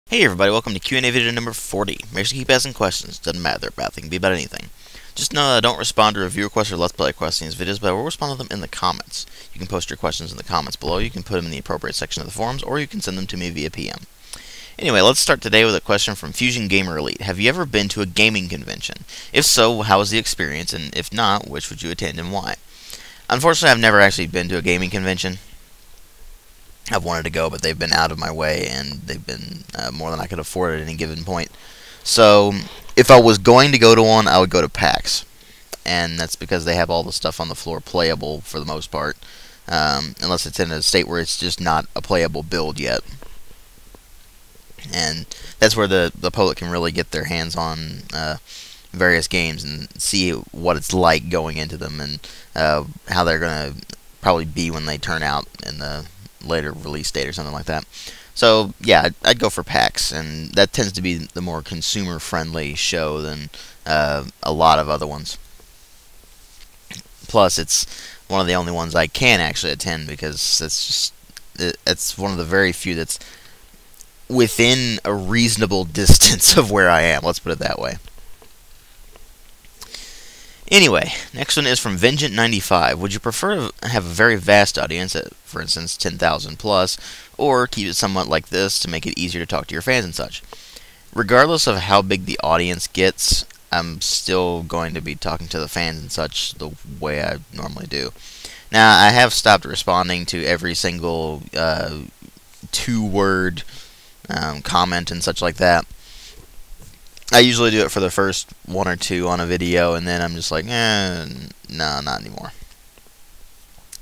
Hey everybody, welcome to Q&A video number 40. Make sure to keep asking questions. Doesn't matter about they can be about anything. Just know that I don't respond to review requests or let's play requests in these videos, but I will respond to them in the comments. You can post your questions in the comments below, you can put them in the appropriate section of the forums, or you can send them to me via PM. Anyway, let's start today with a question from Fusion Gamer Elite. Have you ever been to a gaming convention? If so, how was the experience, and if not, which would you attend and why? Unfortunately, I've never actually been to a gaming convention. I've wanted to go, but they've been out of my way, and they've been more than I could afford at any given point. So, if I was going to go to one, I would go to PAX. And that's because they have all the stuff on the floor playable for the most part. Unless it's in a state where it's just not a playable build yet. And that's where the public can really get their hands on various games and see what it's like going into them and how they're going to probably be when they turn out in the later release date or something like that. So yeah, I'd go for PAX, and that tends to be the more consumer-friendly show than a lot of other ones. Plus, it's one of the only ones I can actually attend because it's one of the very few that's within a reasonable distance of where I am. Let's put it that way. Anyway, next one is from Vengeant95. Would you prefer to have a very vast audience, at, for instance, 10,000 plus, or keep it somewhat like this to make it easier to talk to your fans and such? Regardless of how big the audience gets, I'm still going to be talking to the fans and such the way I normally do. Now, I have stopped responding to every single two-word comment and such like that. I usually do it for the first one or two on a video, and then I'm just like, no, not anymore.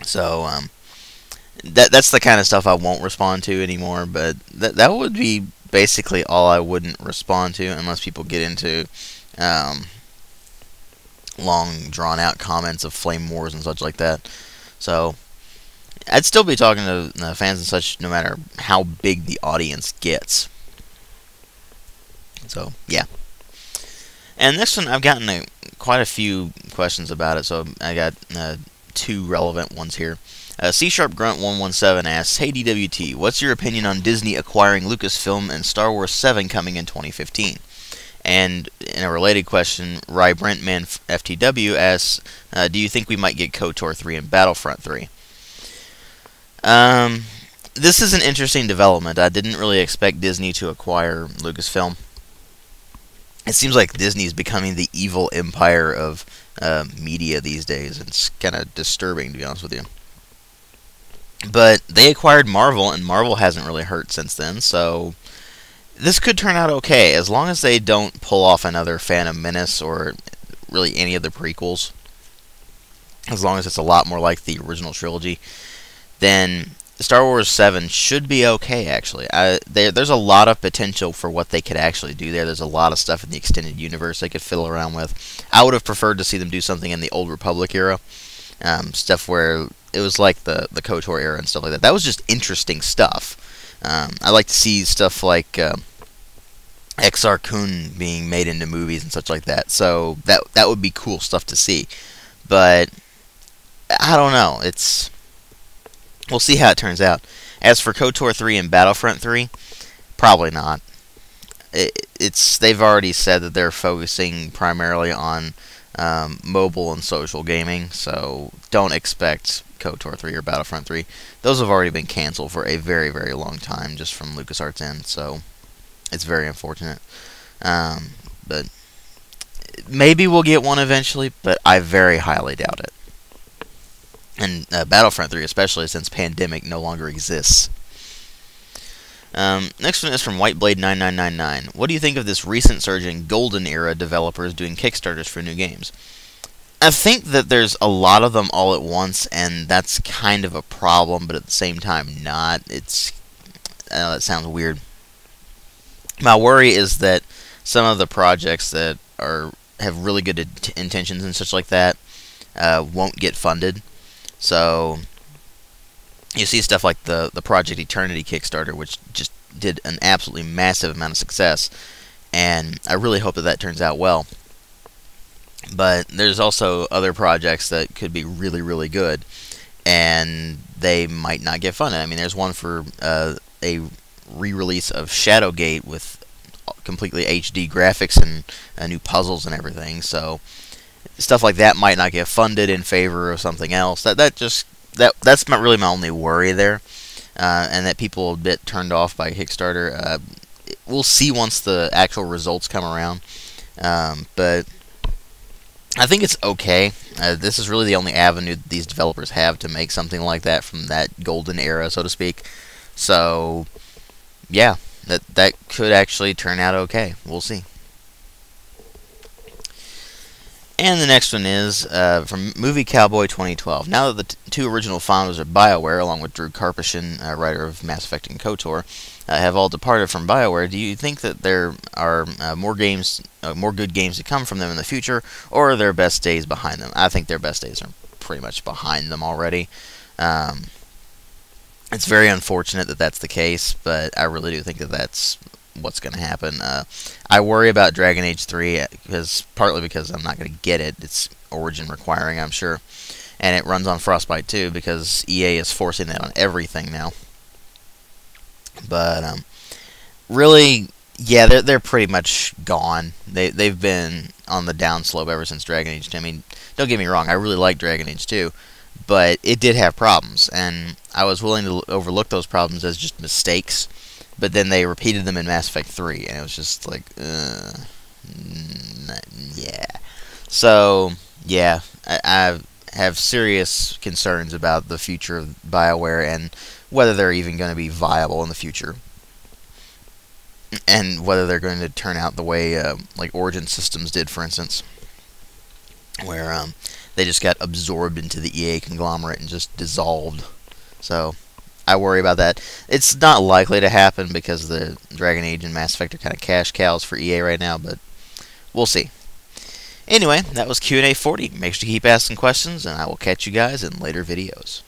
So, that's the kind of stuff I won't respond to anymore, but that would be basically all I wouldn't respond to, unless people get into long, drawn-out comments of flame wars and such like that. So, I'd still be talking to fans and such, no matter how big the audience gets. So, yeah. And next one, I've gotten quite a few questions about it, so I got two relevant ones here. C#Grunt117 asks, Hey DWT, what's your opinion on Disney acquiring Lucasfilm and Star Wars 7 coming in 2015? And in a related question, RyBrentman FTW asks, do you think we might get KOTOR 3 and Battlefront 3? This is an interesting development. I didn't really expect Disney to acquire Lucasfilm. It seems like Disney is becoming the evil empire of media these days. It's kind of disturbing, to be honest with you. But they acquired Marvel, and Marvel hasn't really hurt since then, so this could turn out okay, as long as they don't pull off another Phantom Menace or really any of the prequels. As long as it's a lot more like the original trilogy, then Star Wars 7 should be okay, actually. There's a lot of potential for what they could actually do there. There's a lot of stuff in the extended universe they could fiddle around with. I would have preferred to see them do something in the Old Republic era. Stuff where it was like the KOTOR era and stuff like that. That was just interesting stuff. I like to see stuff like Exar Kun being made into movies and such like that. So that would be cool stuff to see. But I don't know. We'll see how it turns out. As for KOTOR 3 and Battlefront 3, probably not. They've already said that they're focusing primarily on mobile and social gaming, so don't expect KOTOR 3 or Battlefront 3. Those have already been canceled for a very, very long time, just from LucasArts' end, so it's very unfortunate. But maybe we'll get one eventually, but I very highly doubt it. And Battlefront 3 especially, since Pandemic no longer exists. Next one is from Whiteblade9999. What do you think of this recent surge in Golden Era developers doing Kickstarters for new games? I think that there's a lot of them all at once, and that's kind of a problem, but at the same time not. I know that sounds weird. My worry is that some of the projects that have really good intentions and such like that won't get funded. So, you see stuff like the Project Eternity Kickstarter, which just did an absolutely massive amount of success, and I really hope that turns out well. But there's also other projects that could be really, really good, and they might not get funded. I mean, there's one for a re-release of Shadowgate with completely HD graphics and new puzzles and everything. So stuff like that might not get funded in favor of something else. That's not really my only worry there, and that people are a bit turned off by Kickstarter. We'll see once the actual results come around, but I think it's okay. This is really the only avenue that these developers have to make something like that from that golden era, so to speak. So, yeah, that could actually turn out okay. We'll see. And the next one is from Movie Cowboy 2012. Now that the two original founders of Bioware, along with Drew Karpyshyn, writer of Mass Effect and KOTOR, have all departed from Bioware, do you think that there are more good games to come from them in the future, or are their best days behind them? I think their best days are pretty much behind them already. It's very unfortunate that that's the case, but I really do think that that's what's going to happen. I worry about Dragon Age 3 partly because I'm not going to get it. It's Origin requiring, I'm sure. And it runs on Frostbite too, because EA is forcing that on everything now. But really, yeah, they're pretty much gone. They've been on the downslope ever since Dragon Age 2. I mean, don't get me wrong, I really like Dragon Age 2, but it did have problems, and I was willing to overlook those problems as just mistakes. But then they repeated them in Mass Effect 3, and it was just like, yeah. So, yeah, I have serious concerns about the future of BioWare and whether they're even going to be viable in the future. And whether they're going to turn out the way, like Origin Systems did, for instance. Where they just got absorbed into the EA conglomerate and just dissolved. So I worry about that. It's not likely to happen because the Dragon Age and Mass Effect are kind of cash cows for EA right now, but we'll see. Anyway, that was Q&A 40. Make sure to keep asking questions, and I will catch you guys in later videos.